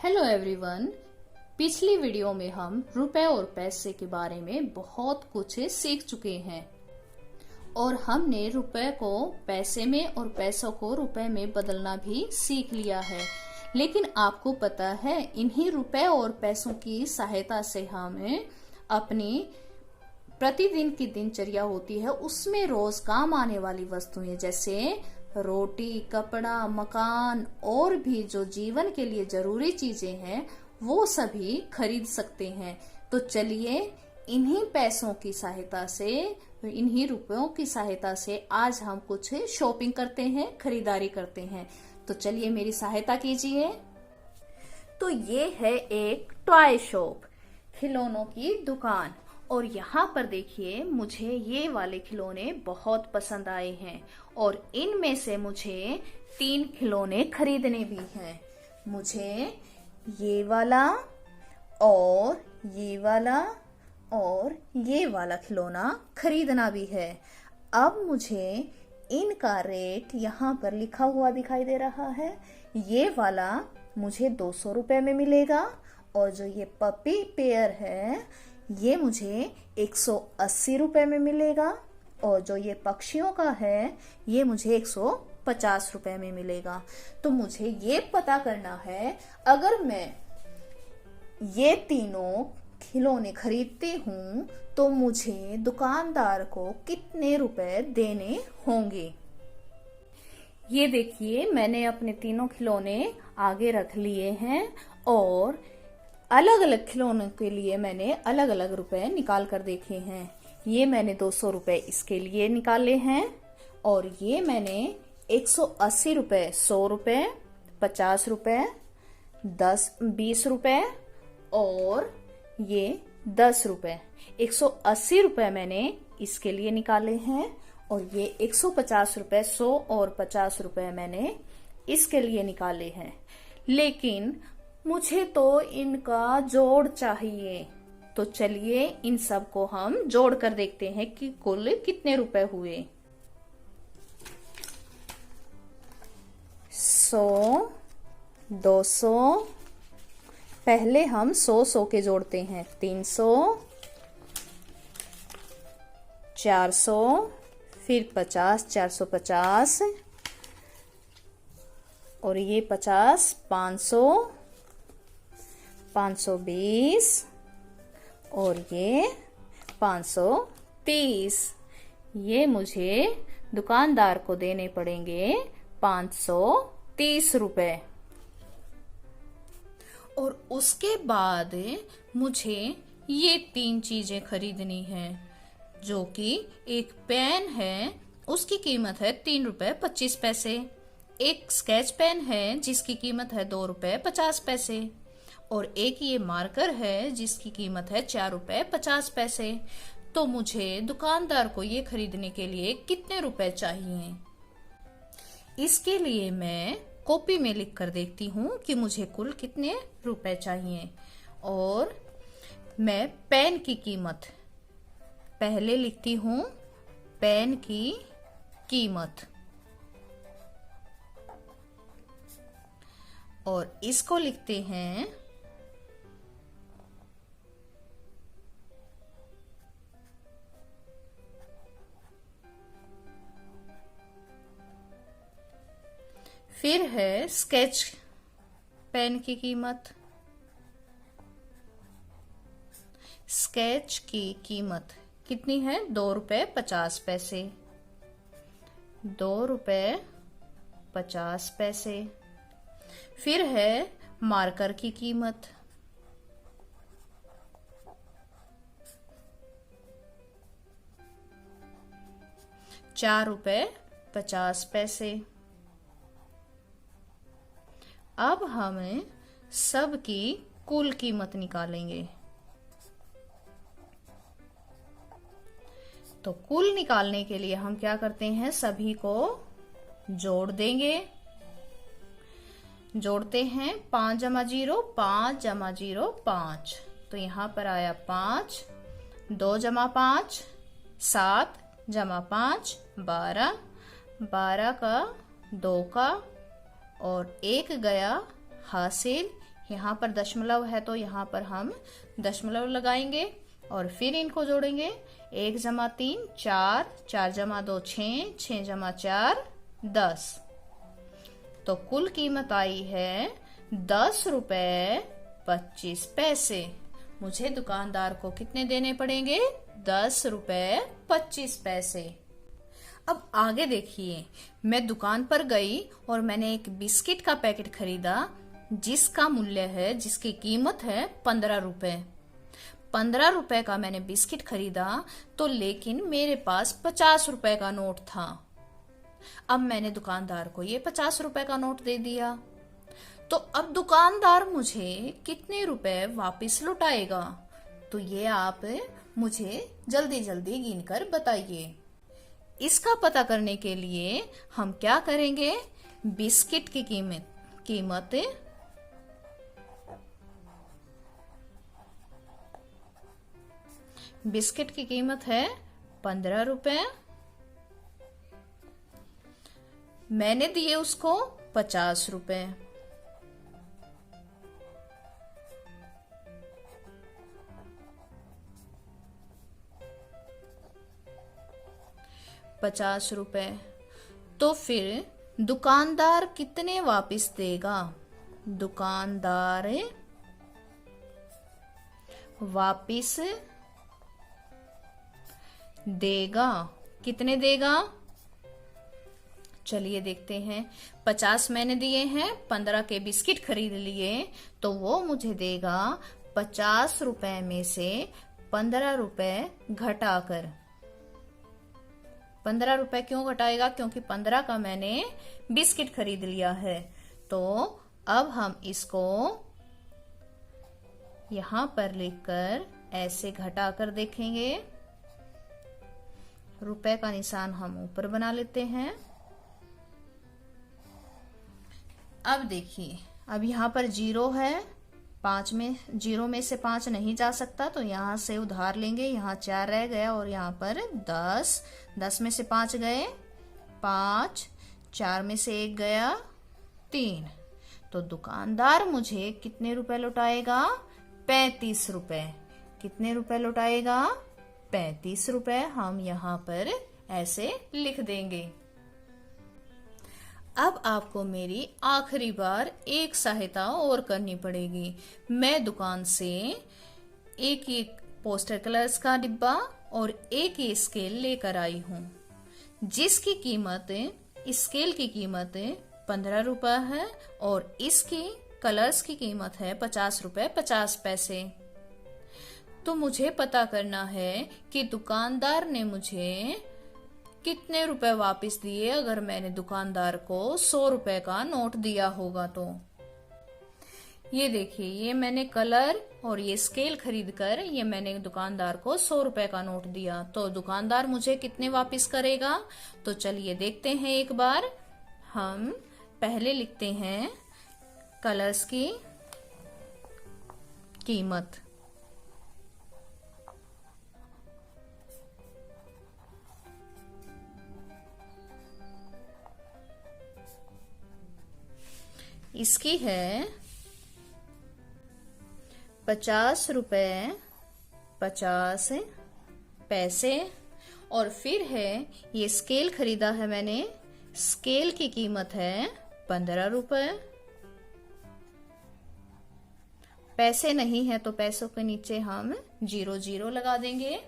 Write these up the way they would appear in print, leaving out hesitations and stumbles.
Hello everyone. पिछली video में हम रुपए और पैसे के बारे में बहुत कुछ सीख चुके हैं और हमने रुपए को पैसे में और पैसों को रुपए में बदलना भी सीख लिया है। लेकिन आपको पता है, इन्हीं रुपए और पैसों की सहायता से हमें अपनी प्रतिदिन की दिनचर्या होती है उसमें रोज काम आने वाली वस्तुएं जैसे रोटी, कपड़ा, मकान और भी जो जीवन के लिए जरूरी चीजें हैं वो सभी खरीद सकते हैं। तो चलिए इन्हीं पैसों की सहायता से, इन्हीं रुपयों की सहायता से आज हम कुछ शॉपिंग करते हैं, खरीदारी करते हैं। तो चलिए मेरी सहायता कीजिए। तो ये है एक टॉय शॉप, खिलौनों की दुकान। और यहाँ पर देखिए, मुझे ये वाले खिलौने बहुत पसंद आए हैं और इनमें से मुझे 3 खिलौने खरीदने भी हैं। मुझे ये वाला और ये वाला और ये वाला खिलौना खरीदना भी है। अब मुझे इनका रेट यहाँ पर लिखा हुआ दिखाई दे रहा है। ये वाला मुझे 200 रुपए में मिलेगा और जो ये पपी पेयर है ये मुझे 180 रुपए में मिलेगा और जो ये पक्षियों का है ये मुझे 150 रुपए में मिलेगा। तो मुझे ये पता करना है, अगर मैं ये तीनों खिलौने खरीदती हूँ तो मुझे दुकानदार को कितने रुपए देने होंगे। ये देखिए, मैंने अपने तीनों खिलौने आगे रख लिए हैं और अलग अलग खिलौनों के लिए मैंने अलग अलग रुपए निकाल कर देखे हैं। ये मैंने 200 रुपए इसके लिए निकाले हैं और ये मैंने 180 रुपए, 100 रुपए, 50 रुपए, 20 रुपए और ये 10 रुपए, 180 रुपए मैंने इसके लिए निकाले हैं और ये 150 रुपए, 100 और 50 रुपए मैंने इसके लिए निकाले हैं। लेकिन मुझे तो इनका जोड़ चाहिए। तो चलिए इन सब को हम जोड़ कर देखते हैं कि कुल कितने रुपए हुए। 100, 200, पहले हम 100 के जोड़ते हैं। 300, 400, फिर 50, 450 और ये 50, 500, 520 और ये 530। ये मुझे दुकानदार को देने पड़ेंगे 530 रुपए। और उसके बाद मुझे ये 3 चीजें खरीदनी हैं, जो कि एक पेन है, उसकी कीमत है 3 रुपए 25 पैसे। एक स्केच पेन है जिसकी कीमत है 2 रुपए 50 पैसे और एक ये मार्कर है जिसकी कीमत है 4 रुपए 50 पैसे। तो मुझे दुकानदार को ये खरीदने के लिए कितने रुपए चाहिए। इसके लिए मैं कॉपी में लिख कर देखती हूँ कि मुझे कुल कितने रुपए चाहिए। और मैं पेन की कीमत पहले लिखती हूँ, पेन की कीमत, और इसको लिखते हैं फिर है स्केच पेन की कीमत। स्केच की कीमत कितनी है? 2 रुपए 50 पैसे। 2 रुपए 50 पैसे। फिर है मार्कर की कीमत। 4 रुपए 50 पैसे। अब हमें सब की कुल कीमत निकालेंगे। तो कुल निकालने के लिए हम क्या करते हैं, सभी को जोड़ देंगे। जोड़ते हैं 5 जमा 0, 5 जमा 0, 5। तो यहाँ पर आया 5, 2 जमा 5, 7 जमा 5, 12, 12 का 2 का और 1 गया हासिल, यहाँ पर दशमलव है तो यहाँ पर हम दशमलव लगाएंगे और फिर इनको जोड़ेंगे। 1 जमा 3 4, 4 जमा 2 6, 6 जमा 4 10। तो कुल कीमत आई है 10 रुपए 25 पैसे। मुझे दुकानदार को कितने देने पड़ेंगे? 10 रुपए 25 पैसे। अब आगे देखिए, मैं दुकान पर गई और मैंने एक बिस्किट का पैकेट खरीदा जिसका मूल्य है, जिसकी कीमत है 15 रुपए। 15 रुपए का मैंने बिस्किट खरीदा तो लेकिन मेरे पास 50 रुपए का नोट था। अब मैंने दुकानदार को ये 50 रुपए का नोट दे दिया। तो अब दुकानदार मुझे कितने रुपए वापस लौटाएगा? तो ये आप मुझे जल्दी जल्दी गिनकर बताइए। इसका पता करने के लिए हम क्या करेंगे? बिस्किट की कीमत बिस्किट की कीमत है 15 रुपए। मैंने दिए उसको 50 रुपए। ₹50। तो फिर दुकानदार कितने वापस देगा? दुकानदार वापस देगा। कितने देगा? चलिए देखते हैं। 50 मैंने दिए हैं, 15 के बिस्किट खरीद लिए, तो वो मुझे देगा 50 रुपए में से 15 रुपए घटाकर। 15 रुपए क्यों घटाएगा? क्योंकि 15 का मैंने बिस्किट खरीद लिया है। तो अब हम इसको यहां पर लिखकर ऐसे घटाकर देखेंगे। रुपए का निशान हम ऊपर बना लेते हैं। अब देखिए, अब यहाँ पर 0 है, 5 में 0 में से 5 नहीं जा सकता तो यहाँ से उधार लेंगे। यहाँ 4 रह गया और यहाँ पर 10, 10 में से 5 गए 5, 4 में से 1 गया 3। तो दुकानदार मुझे कितने रुपए लौटाएगा? 35 रुपए। कितने रुपए लौटाएगा? 35 रुपए। हम यहाँ पर ऐसे लिख देंगे। अब आपको मेरी आखिरी बार एक सहायता और करनी पड़ेगी। मैं दुकान से एक पोस्टर कलर्स का डिब्बा और एक स्केल लेकर आई हूँ, जिसकी कीमत, स्केल की कीमत 15 रुपए है और इसकी कलर्स की कीमत है 50 रुपए 50 पैसे। तो मुझे पता करना है कि दुकानदार ने मुझे कितने रुपए वापस दिए अगर मैंने दुकानदार को 100 रुपए का नोट दिया होगा। तो ये देखिए, ये मैंने कलर और ये स्केल खरीद कर ये मैंने दुकानदार को 100 रुपए का नोट दिया। तो दुकानदार मुझे कितने वापस करेगा? तो चलिए देखते हैं एक बार। हम पहले लिखते हैं कलर्स की कीमत। इसकी है 50 रुपए 50 पैसे। और फिर है ये स्केल खरीदा है मैंने, स्केल की कीमत है 15 रुपए। पैसे नहीं है तो पैसों के नीचे हम 0 लगा देंगे।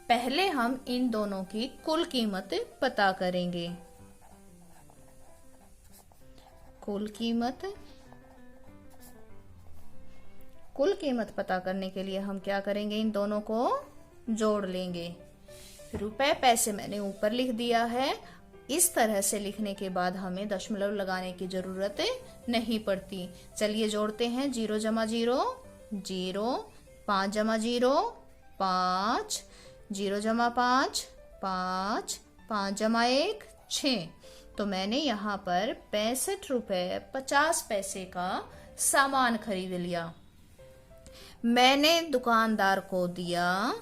पहले हम इन दोनों की कुल कीमत पता करेंगे। कुल कीमत पता करने के लिए हम क्या करेंगे? इन दोनों को जोड़ लेंगे। रुपए पैसे मैंने ऊपर लिख दिया है। इस तरह से लिखने के बाद हमें दशमलव लगाने की जरूरत नहीं पड़ती। चलिए जोड़ते हैं। 0 जमा 0 0, 5 जमा 0 5, 0 जमा 5 5, 5 जमा 1 6। तो मैंने यहाँ पर 65 रुपए 50 पैसे का सामान खरीद लिया। मैंने दुकानदार को दिया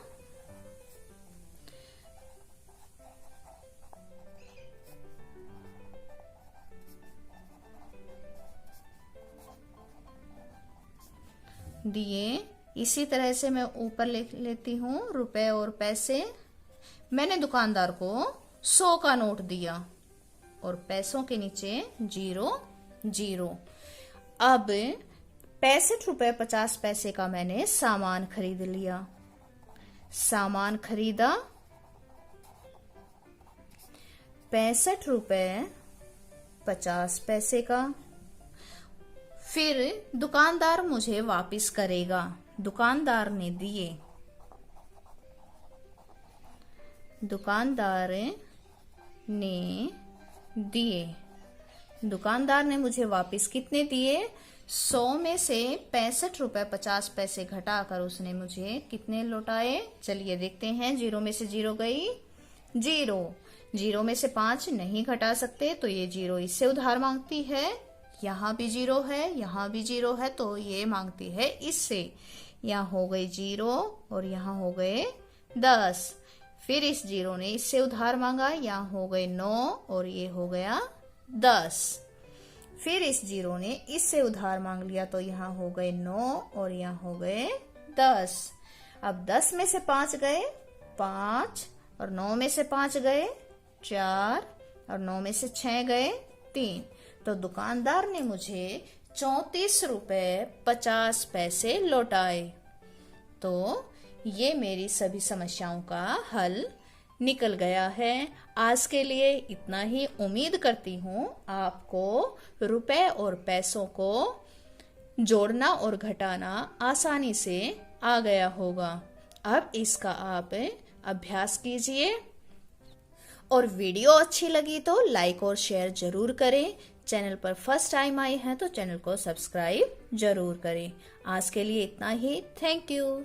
दिए। इसी तरह से मैं ऊपर लिख लेती हूँ रुपए और पैसे। मैंने दुकानदार को 100 का नोट दिया और पैसों के नीचे 0 0। अब 65 रुपए 50 पैसे का मैंने सामान खरीद लिया। सामान खरीदा 65 रुपए 50 पैसे का। फिर दुकानदार मुझे वापस करेगा। दुकानदार ने दिए। दुकानदार ने दिए। दुकानदार ने मुझे वापस कितने दिए? 100 में से 65 रुपए 50 पैसे घटाकर उसने मुझे कितने लौटाए? चलिए देखते हैं। 0 में से 0 गई 0। 0 में से 5 नहीं घटा सकते तो ये 0 इससे उधार मांगती है। यहाँ भी 0 है, यहाँ भी 0 है, तो ये मांगती है इससे। यहाँ हो गई 0 और यहाँ हो गए 10। फिर इस 0 ने इससे उधार मांगा, यहाँ हो गए 9 और ये हो गया 10। फिर इस 0 ने इससे उधार मांग लिया तो यहाँ हो गए 9 और यहाँ हो गए 10। अब 10 में से 5 गए 5 और 9 में से 5 गए 4 और 9 में से 6 गए 3। तो दुकानदार ने मुझे 34 रुपए 50 पैसे लौटाए। तो ये मेरी सभी समस्याओं का हल निकल गया है। आज के लिए इतना ही। उम्मीद करती हूँ आपको रुपए और पैसों को जोड़ना और घटाना आसानी से आ गया होगा। अब इसका आप अभ्यास कीजिए और वीडियो अच्छी लगी तो लाइक और शेयर जरूर करें। चैनल पर फर्स्ट टाइम आए हैं तो चैनल को सब्सक्राइब जरूर करें। आज के लिए इतना ही। Thank you.